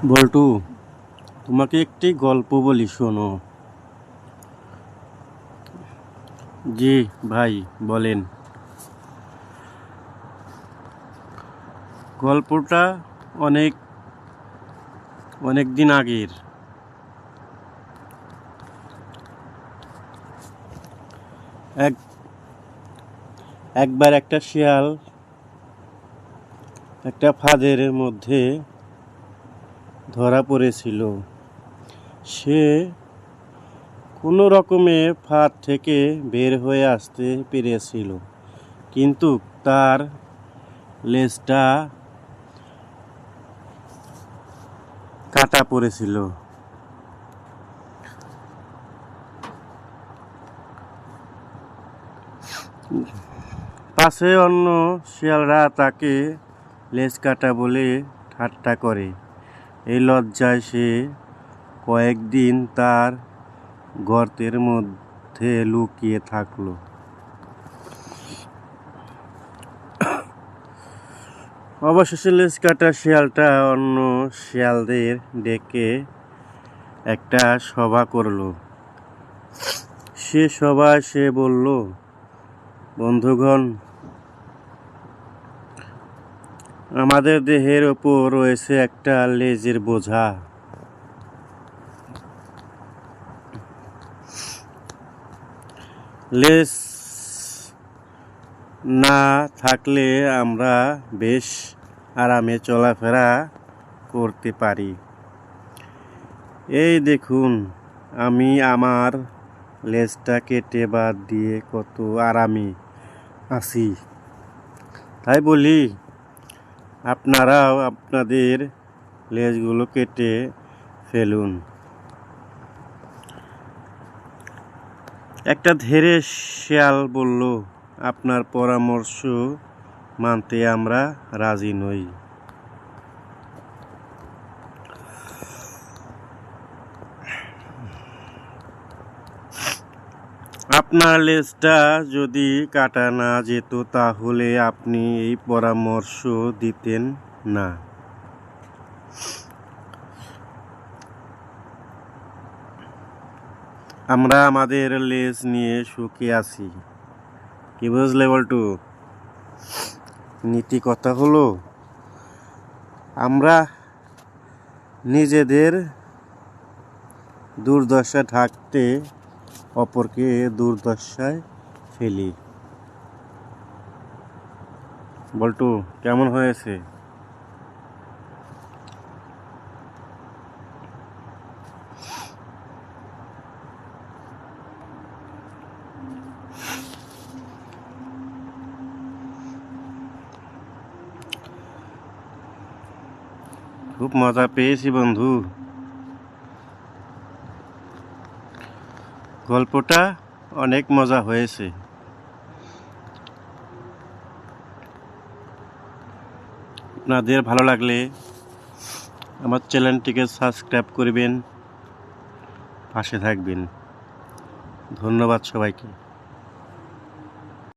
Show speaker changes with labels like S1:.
S1: বল্টু, তোমাকে একটি গল্প বলি, শোনো। জি ভাই, বলেন। গল্পটা অনেক অনেক দিন আগের। এক একবার একটা শিয়াল একটা ফাঁদের মধ্যে ধরা পড়েছিল। সে কোনো রকমে ফাঁদ থেকে বের হয়ে আসতে পেরেছিল, কিন্তু তার লেজটা কাটা পড়েছিল। পাশে অন্য শিয়ালরা তাকে লেজ কাটা বলে ঠাট্টা করে। এই লজ্জায় সে কয়েকদিন তার গর্তের মধ্যে লুকিয়ে থাকলো। অবশেষে লেজ কাটা শিয়ালটা অন্য শিয়ালদের ডেকে একটা সভা করলো। সে সভায় সে বলল, বন্ধুগণ, আমাদের দেহের ওপর রয়েছে একটা লেজের বোঝা। লেজ না থাকলে আমরা বেশ আরামে চলাফেরা করতে পারি। এই দেখুন, আমি আমার লেজটা কেটে বাদ দিয়ে কত আরামে আছি। তাই বলি, আপনারাও আপনাদের লেজগুলো কেটে ফেলুন। একটা ধীরে শিয়াল বলল, আপনার পরামর্শ মানতে আমরা রাজি নই। আপনার লেজটা যদি কাটা না যেত, তাহলে আপনি এই পরামর্শ দিতেন না। আমরা আমাদের লেজ নিয়ে সুখে আছি। কি বুঝলে বল্টু? নীতি কথা হলো, আমরা নিজেদের দুর্দশা ঢাকতে অপরকে দুর্দশায় ফেলি। বল্টু, কেমন হয়েছে? খুব মজা পেয়েছি বন্ধু। গল্পটা অনেক মজা হয়েছে। আপনাদের ভালো লাগলে আমার চ্যানেলটিকে সাবস্ক্রাইব করবেন, পাশে থাকবেন। ধন্যবাদ সবাইকে।